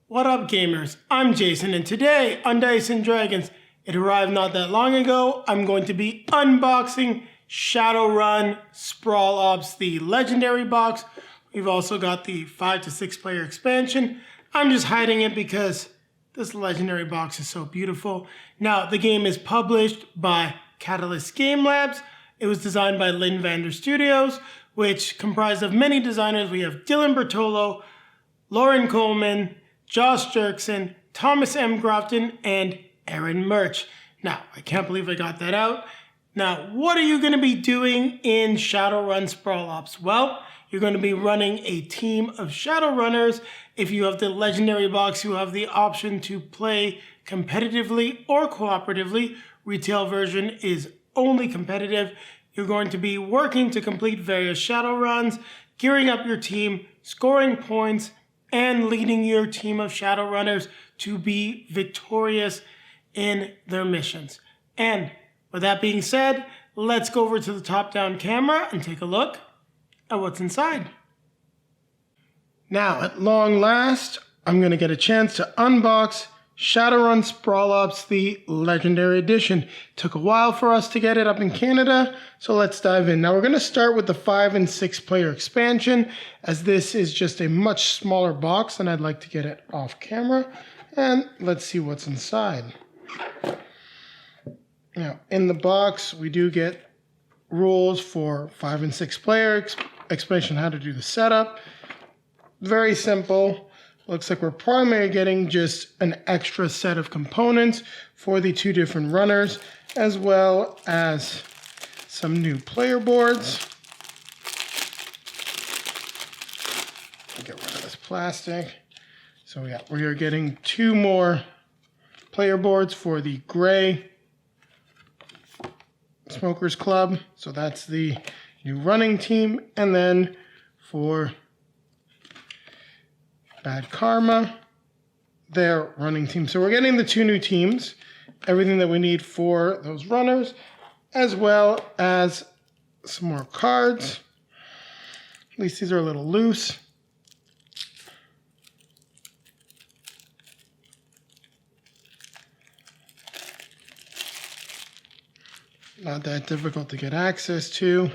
What up, gamers? I'm Jason, and today on Dice and Dragons, it arrived not that long ago. I'm going to be unboxing Shadowrun Sprawl Ops, the legendary box. We've also got the 5 to 6 player expansion. I'm just hiding it because this legendary box is so beautiful. Now, the game is published by Catalyst Game Labs. It was designed by Lynnvander Studios, which comprised of many designers. We have Dylan Bertolo, Lauren Coleman, Josh Jerkson, Thomas M. Grofton, and Aaron Murch. Now, I can't believe I got that out. Now, what are you going to be doing in Shadowrun Sprawl Ops? Well, you're going to be running a team of Shadowrunners. If you have the legendary box, you have the option to play competitively or cooperatively. Retail version is only competitive. You're going to be working to complete various Shadowruns, gearing up your team, scoring points, and leading your team of Shadowrunners to be victorious in their missions. And with that being said, let's go over to the top-down camera and take a look at what's inside. Now, at long last, I'm going to get a chance to unbox Shadowrun Sprawl Ops, the Legendary Edition. Took a while for us to get it up in Canada, so let's dive in. Now we're going to start with the 5 and 6 player expansion, as this is just a much smaller box, and I'd like to get it off camera. And let's see what's inside. Now, in the box, we do get rules for 5 and 6 player, explanation how to do the setup. Very simple. Looks like we're primarily getting just an extra set of components for the 2 different runners, as well as some new player boards. I'll get rid of this plastic. So yeah, we are getting 2 more player boards for the gray Smokers Club. So that's the new running team. And then for Bad Karma, their running team. So we're getting the 2 new teams, everything that we need for those runners, as well as some more cards. At least these are a little loose. Not that difficult to get access to.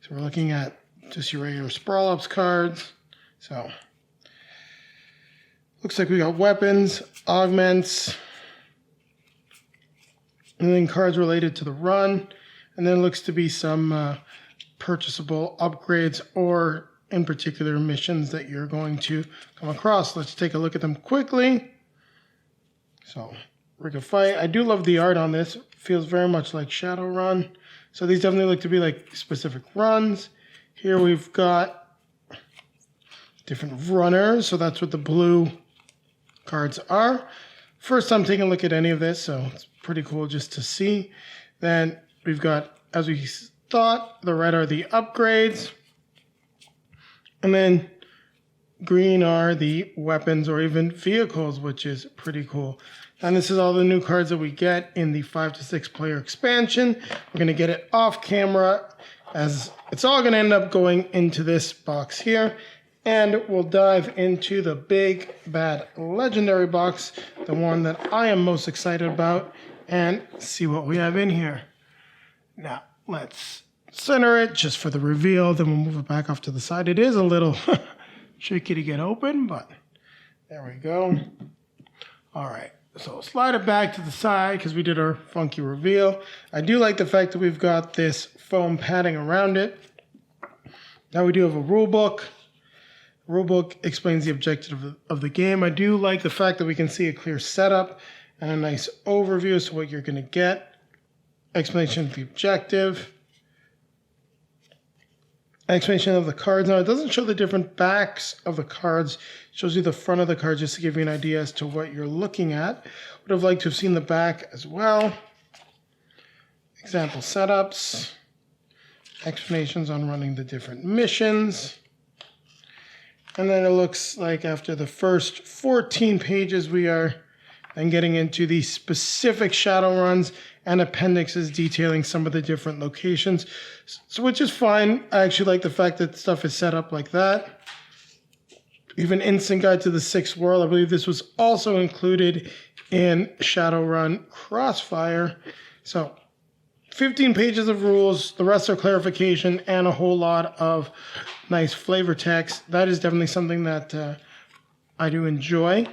So we're looking at just your regular Sprawl Ops cards. So looks like we got weapons, augments, and then cards related to the run. And then looks to be some purchasable upgrades or in particular missions that you're going to come across. Let's take a look at them quickly. So, Rig of Fight. I do love the art on this. Feels very much like Shadowrun. So these definitely look to be like specific runs. Here we've got different runners. So that's what the blue cards are. First time taking a look at any of this, so it's pretty cool just to see. Then we've got, as we thought, the red are the upgrades, and then green are the weapons or even vehicles, which is pretty cool. And this is all the new cards that we get in the 5 to 6 player expansion. We're going to get it off camera, as it's all going to end up going into this box here. And we'll dive into the big, bad, legendary box, the one that I am most excited about, and see what we have in here. Now, let's center it just for the reveal, then we'll move it back off to the side. It is a little tricky to get open, but there we go. All right, so slide it back to the side because we did our funky reveal. I do like the fact that we've got this foam padding around it. Now we do have a rule book. Rulebook explains the objective of the game. I do like the fact that we can see a clear setup and a nice overview as to what you're going to get. Explanation of the objective. Explanation of the cards. Now, it doesn't show the different backs of the cards. It shows you the front of the cards just to give you an idea as to what you're looking at. Would have liked to have seen the back as well. Example setups. Explanations on running the different missions. And then it looks like after the first 14 pages, we are then getting into the specific Shadowruns and appendixes detailing some of the different locations, so which is fine. I actually like the fact that stuff is set up like that. We have an instant guide to the sixth world. I believe this was also included in Shadowrun Crossfire. So 15 pages of rules, the rest are clarification, and a whole lot of nice flavor text. That is definitely something that I do enjoy.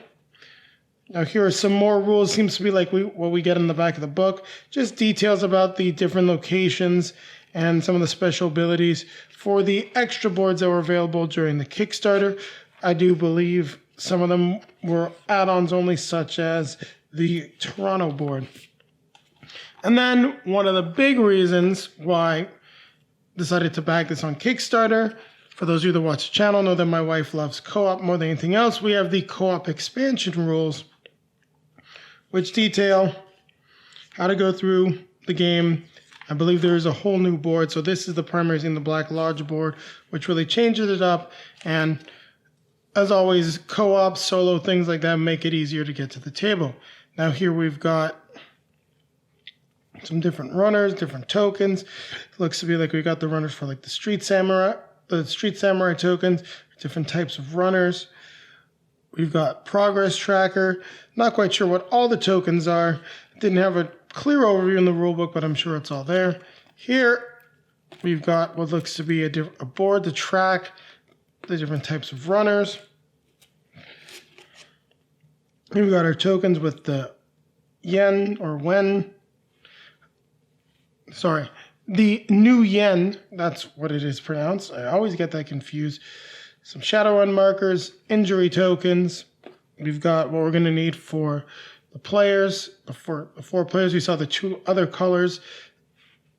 Now here are some more rules. Seems to be like what we get in the back of the book. Just details about the different locations and some of the special abilities for the extra boards that were available during the Kickstarter. I do believe some of them were add-ons only, such as the Toronto board. And then one of the big reasons why I decided to back this on Kickstarter, for those of you that watch the channel know that my wife loves co-op more than anything else, we have the co-op expansion rules, which detail how to go through the game. I believe there is a whole new board. So this is the primary in the Black Lodge board, which really changes it up. And as always, co-op, solo, things like that make it easier to get to the table. Now here we've got some different runners, different tokens. It looks to be like we got the runners for like the Street Samurai tokens, different types of runners. We've got progress tracker. Not quite sure what all the tokens are. Didn't have a clear overview in the rulebook, but I'm sure it's all there. Here we've got what looks to be a board to track the different types of runners. We've got our tokens with the yen or wen. Sorry, the new yen. That's what it is pronounced. I always get that confused. Some Shadowrun markers, injury tokens. We've got what we're going to need for the players. For the 4 players, we saw the 2 other colors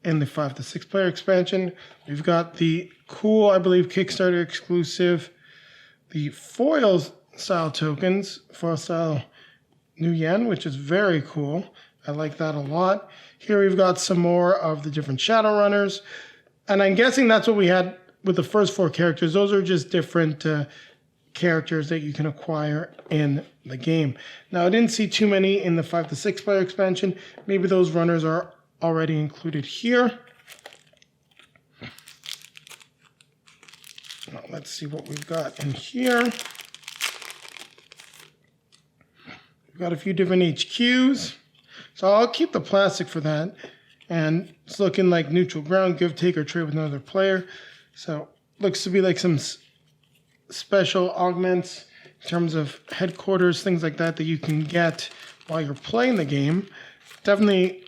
in the 5 to 6 player expansion. We've got the cool, I believe, Kickstarter exclusive, the foil style tokens, foil style new yen, which is very cool. I like that a lot. Here we've got some more of the different Shadowrunners. And I'm guessing that's what we had with the first 4 characters. Those are just different characters that you can acquire in the game. Now, I didn't see too many in the 5 to 6 player expansion. Maybe those runners are already included here. Now, let's see what we've got in here. We've got a few different HQs. So I'll keep the plastic for that. And it's looking like neutral ground, give, take, or trade with another player. So looks to be like some special augments in terms of headquarters, things like that you can get while you're playing the game. Definitely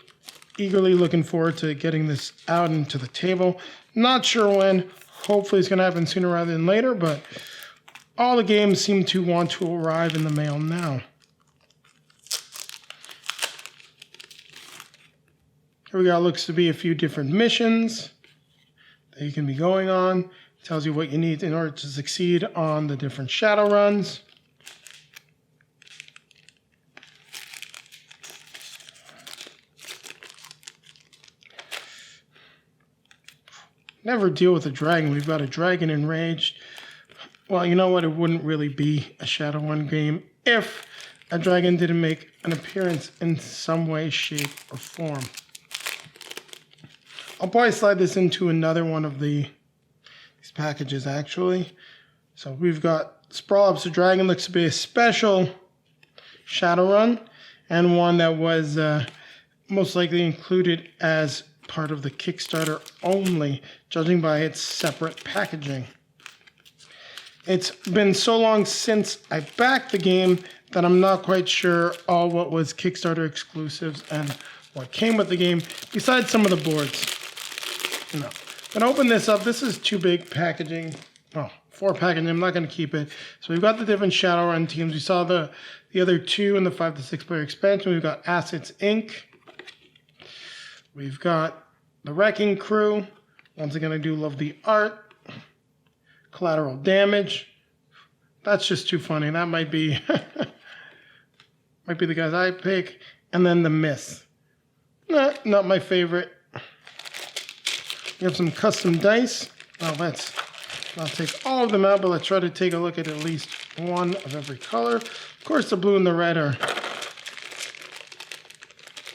eagerly looking forward to getting this out into the table. Not sure when. Hopefully it's going to happen sooner rather than later, but all the games seem to want to arrive in the mail now. Here we got, looks to be a few different missions that you can be going on. It tells you what you need in order to succeed on the different shadow runs. Never deal with a dragon. We've got a dragon enraged. Well, you know what? It wouldn't really be a Shadowrun game if a dragon didn't make an appearance in some way, shape, or form. I'll probably slide this into another one of these packages, actually. So we've got Sprawl Ops. The dragon looks to be a special Shadowrun, and one that was most likely included as part of the Kickstarter only, judging by its separate packaging. It's been so long since I backed the game that I'm not quite sure all what was Kickstarter exclusives and what came with the game, besides some of the boards. No. I'm going to open this up. This is too big packaging. Oh, 4 packaging. I'm not going to keep it. So we've got the different Shadowrun teams. We saw the other 2 in the 5 to 6 player expansion. We've got Assets Inc. We've got the Wrecking Crew. Once again, I do love the art. Collateral Damage. That's just too funny. That might be might be the guys I pick. And then the Mist. Not my favorite. We have some custom dice. Well, let's not take all of them out, but let's try to take a look at least one of every color. Of course, the blue and the red are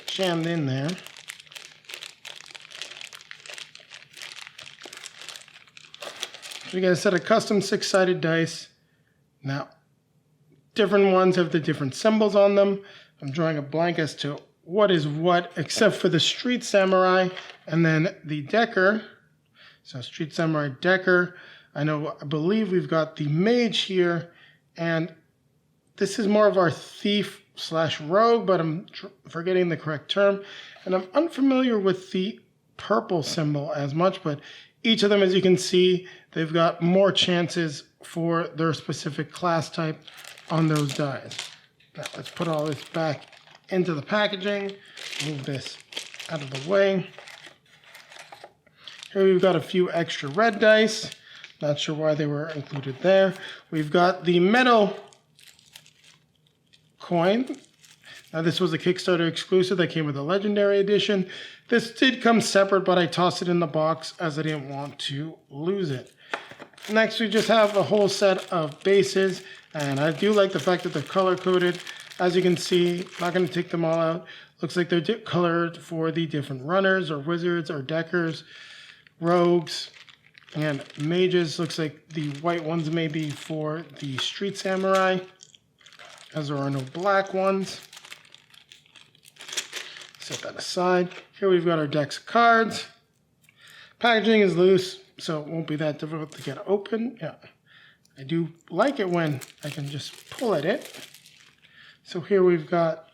jammed in there. So we got a set of custom 6-sided dice. Now, different ones have the different symbols on them. I'm drawing a blank as to what is what, except for the Street Samurai and then the Decker. So Street Samurai Decker. I believe we've got the Mage here, and this is more of our thief / rogue, but I'm forgetting the correct term. And I'm unfamiliar with the purple symbol as much, but each of them, as you can see, they've got more chances for their specific class type on those dies. Now let's put all this back into the packaging. Move this out of the way. Here we've got a few extra red dice. Not sure why they were included there. We've got the metal coin. Now this was a Kickstarter exclusive that came with a Legendary Edition. This did come separate, but I tossed it in the box as I didn't want to lose it. Next, we just have a whole set of bases, and I do like the fact that they're color-coded. As you can see, not going to take them all out. Looks like they're colored for the different runners or wizards or deckers, rogues, and mages. Looks like the white ones may be for the Street Samurai, as there are no black ones. Set that aside. Here we've got our decks of cards. Packaging is loose, so it won't be that difficult to get open. Yeah, I do like it when I can just pull at it. So here we've got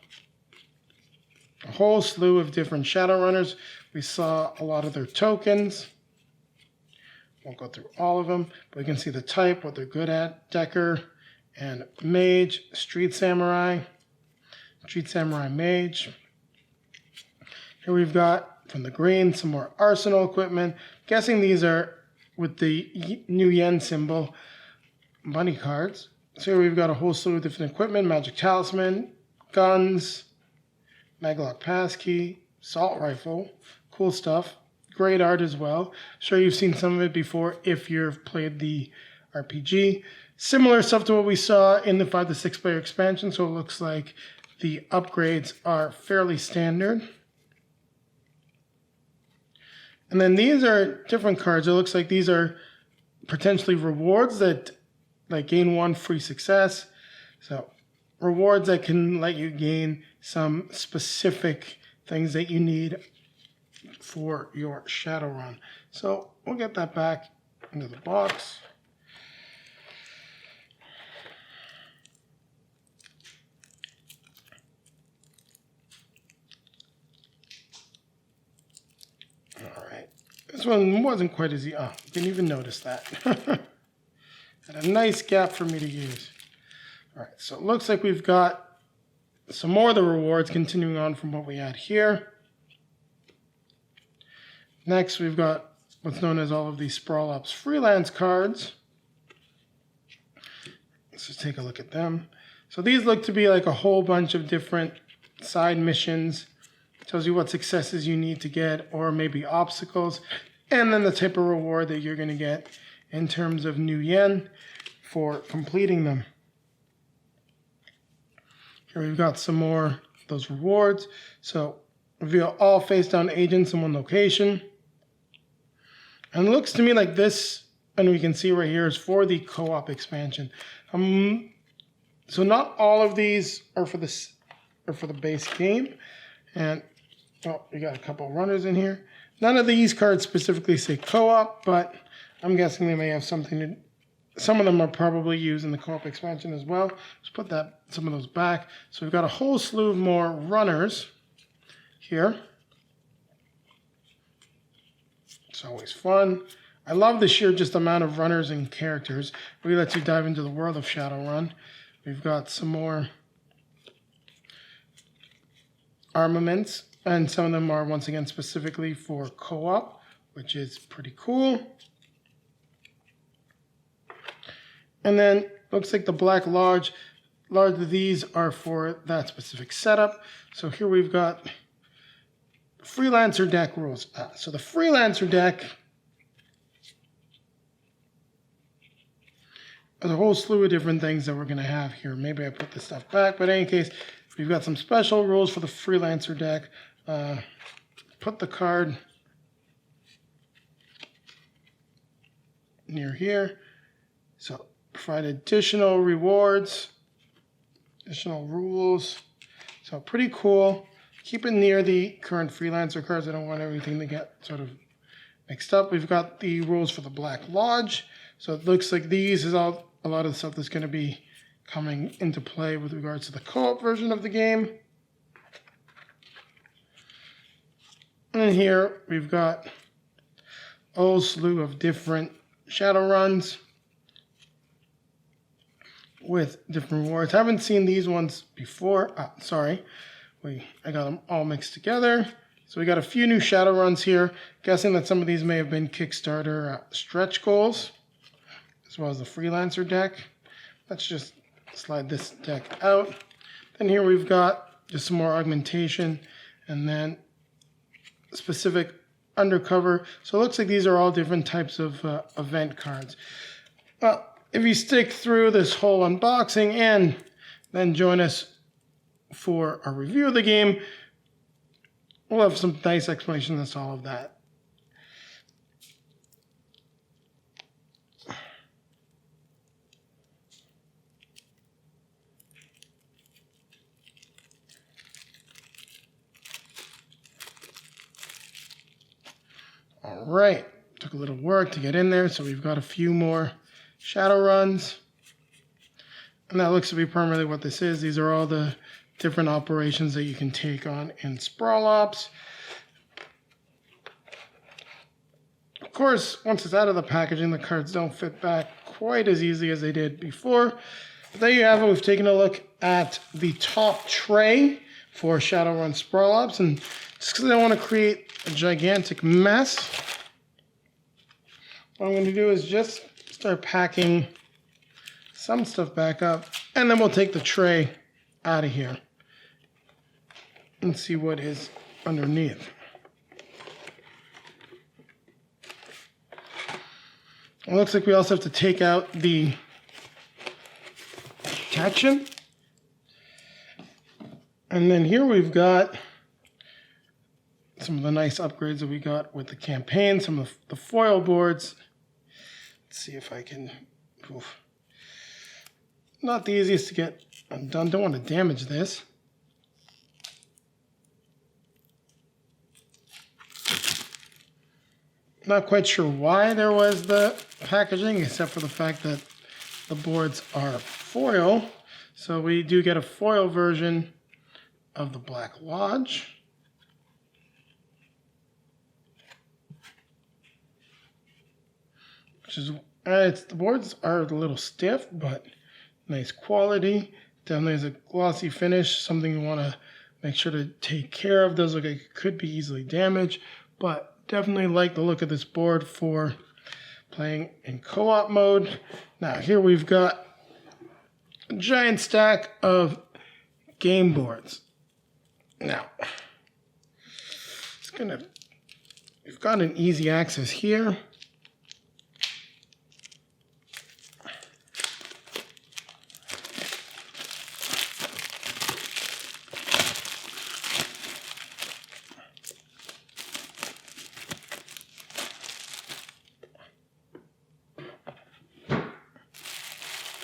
a whole slew of different Shadowrunners. We saw a lot of their tokens. Won't go through all of them, but we can see the type, what they're good at. Decker and Mage, Street Samurai Mage. Here we've got, from the green, some more arsenal equipment. Guessing these are, with the new yen symbol, money cards. So here we've got a whole slew of different equipment. Magic Talisman, guns, Maglock Passkey, Assault Rifle. Cool stuff. Great art as well. Sure you've seen some of it before if you've played the RPG. Similar stuff to what we saw in the 5 to 6 player expansion, so it looks like the upgrades are fairly standard. And then these are different cards. It looks like these are potentially rewards that gain 1 free success. So rewards that can let you gain some specific things that you need for your Shadowrun. So we'll get that back into the box. This one wasn't quite as easy. Oh, didn't even notice that. Had a nice gap for me to use. All right, so it looks like we've got some more of the rewards continuing on from what we had here. Next, we've got what's known as all of these Sprawl Ops freelance cards. Let's just take a look at them. So these look to be like a whole bunch of different side missions. Tells you what successes you need to get, or maybe obstacles, and then the type of reward that you're going to get in terms of new yen for completing them. Here we've got some more of those rewards. So reveal all face-down agents in one location. And it looks to me like this, and we can see right here, is for the co-op expansion. So not all of these are for the base game. And oh, we got a couple runners in here. None of these cards specifically say co-op, but I'm guessing they may have something to. Some of them are probably used in the co-op expansion as well. Let's put some of those back. So we've got a whole slew of more runners here. It's always fun. I love the sheer just amount of runners and characters. It really lets you dive into the world of Shadowrun. We've got some more armaments, and some of them are once again specifically for co-op, which is pretty cool. And then looks like the Black Lodge. A lot of these are for that specific setup. So here we've got Freelancer deck rules. So the Freelancer deck, there's a whole slew of different things that we're going to have here. Maybe I put this stuff back, but in any case, we've got some special rules for the Freelancer deck. Put the card near here. So provide additional rewards, additional rules. So pretty cool. Keep it near the current freelancer cards. I don't want everything to get sort of mixed up. We've got the rules for the Black Lodge. So it looks like these is all a lot of the stuff that's going to be coming into play with regards to the co-op version of the game. And here we've got a whole slew of different Shadowruns with different rewards. I haven't seen these ones before. Sorry. I got them all mixed together. So we got a few new Shadowruns here. Guessing that some of these may have been Kickstarter stretch goals, as well as the freelancer deck. Let's just slide this deck out. Then here we've got just some more augmentation, and then specific undercover. So it looks like these are all different types of event cards. If you stick through this whole unboxing and then join us for a review of the game, we'll have some nice explanation as to all of that. All right, took a little work to get in there, so we've got a few more Shadowruns. And that looks to be primarily what this is. These are all the different operations that you can take on in Sprawl Ops. Of course, once it's out of the packaging, the cards don't fit back quite as easily as they did before. But there you have it. We've taken a look at the top tray for Shadowrun Sprawl Ops. And just because I don't want to create a gigantic mess, what I'm going to do is just start packing some stuff back up, and then we'll take the tray out of here and see what is underneath. It looks like we also have to take out the protection. And then here we've got some of the nice upgrades that we got with the campaign, some of the foil boards. Let's see if I can... Oof. Not the easiest to get undone. Don't want to damage this. Not quite sure why there was the packaging, except for the fact that the boards are foil. So we do get a foil version of the Black Lodge. Which is, the boards are a little stiff, but nice quality. Definitely has a glossy finish, something you want to make sure to take care of. Those look like it could be easily damaged, but definitely like the look of this board for playing in co-op mode. Now here we've got a giant stack of game boards. Now, we've got an easy access here.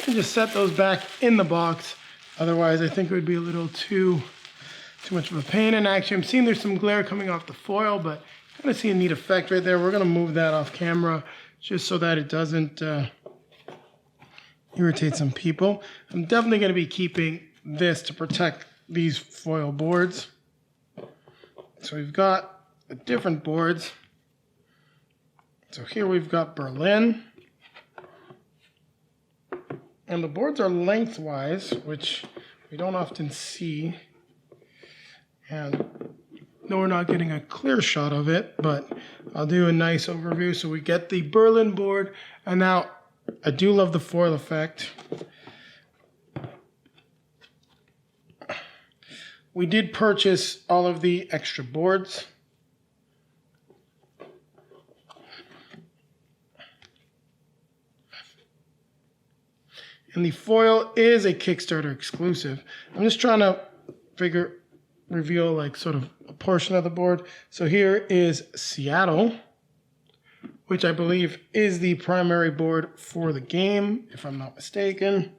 Just set those back in the box. Otherwise, I think it would be a little too much of a pain. And actually, I'm seeing there's some glare coming off the foil, but I kind of see a neat effect right there. We're going to move that off camera just so that it doesn't irritate some people. I'm definitely going to be keeping this to protect these foil boards. So we've got the different boards. So here we've got Berlin. And the boards are lengthwise, which we don't often see. And no, we're not getting a clear shot of it, but I'll do a nice overview. So we get the Berlin board. And now I do love the foil effect. We did purchase all of the extra boards. And the foil is a Kickstarter exclusive. I'm just trying to reveal like sort of a portion of the board. So here is Seattle, which I believe is the primary board for the game, if I'm not mistaken.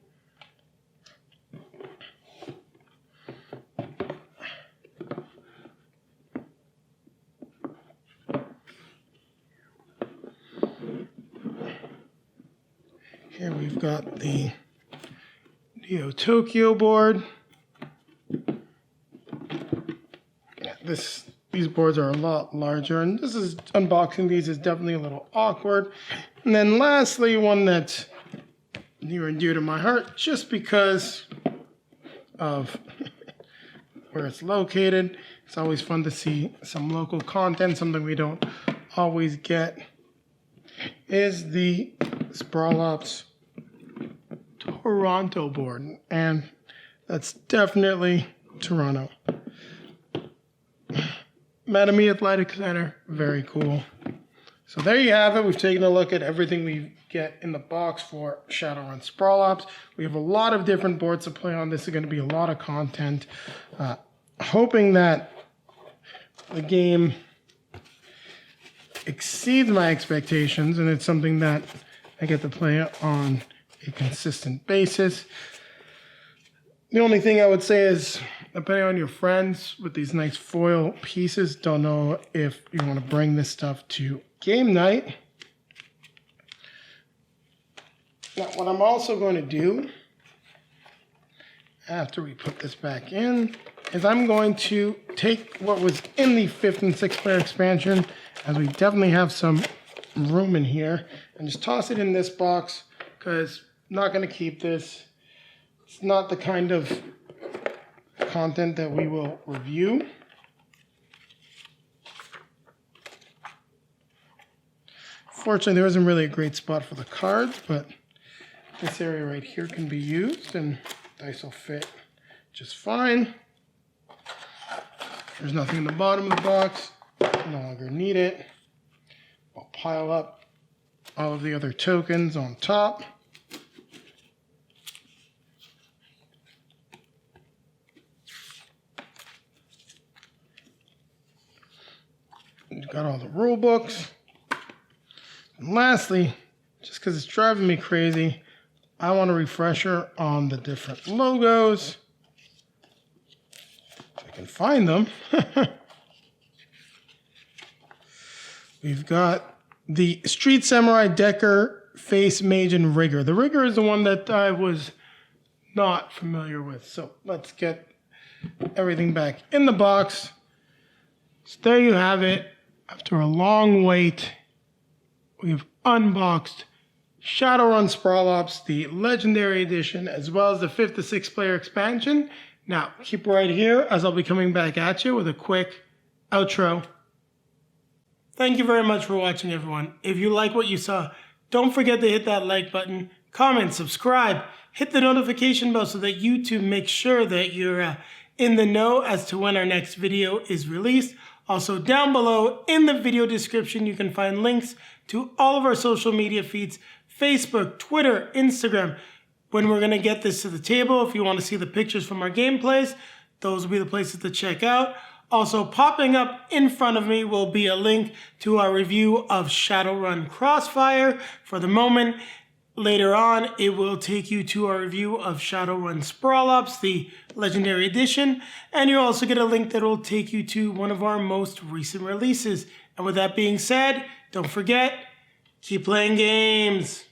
Here we've got the Neo Tokyo board. Yeah, these boards are a lot larger, and unboxing these is definitely a little awkward. And then lastly, one that's near and dear to my heart, just because of where it's located. It's always fun to see some local content, something we don't always get, is the Sprawl Ops Toronto board, and that's definitely Toronto. Mattamy Athletic Center, very cool. So there you have it. We've taken a look at everything we get in the box for Shadowrun Sprawl Ops. We have a lot of different boards to play on. This is going to be a lot of content. Hoping that the game exceeds my expectations, and it's something that I get to play on a consistent basis. The only thing I would say is, depending on your friends with these nice foil pieces, don't know if you want to bring this stuff to game night. Now, what I'm also going to do, after we put this back in, is I'm going to take what was in the 5th and 6th player expansion, as we definitely have some room in here, and just toss it in this box, because I'm not going to keep this. It's not the kind of content that we will review. Fortunately, there isn't really a great spot for the cards, but this area right here can be used, and dice will fit just fine. There's nothing in the bottom of the box. No longer need it. I'll pile up all of the other tokens on top. You've got all the rule books. And lastly, just because it's driving me crazy, I want a refresher on the different logos. If I can find them. We've got the Street Samurai, Decker, Face, Mage, and Rigger. The Rigger is the one that I was not familiar with. So let's get everything back in the box. So there you have it. After a long wait, we've unboxed Shadowrun Sprawl Ops, the Legendary Edition, as well as the 5th to 6th player expansion. Now, keep right here, as I'll be coming back at you with a quick outro. Thank you very much for watching, everyone. If you like what you saw, don't forget to hit that like button, comment, subscribe, hit the notification bell so that YouTube makes sure that you're in the know as to when our next video is released. Also, down below in the video description, you can find links to all of our social media feeds, Facebook, Twitter, Instagram. When we're going to get this to the table, if you want to see the pictures from our gameplays, those will be the places to check out. Also, popping up in front of me will be a link to our review of Shadowrun Crossfire. For the moment, later on, it will take you to our review of Shadowrun Sprawl Ops, the Legendary Edition, and you'll also get a link that will take you to one of our most recent releases. And with that being said, don't forget, keep playing games.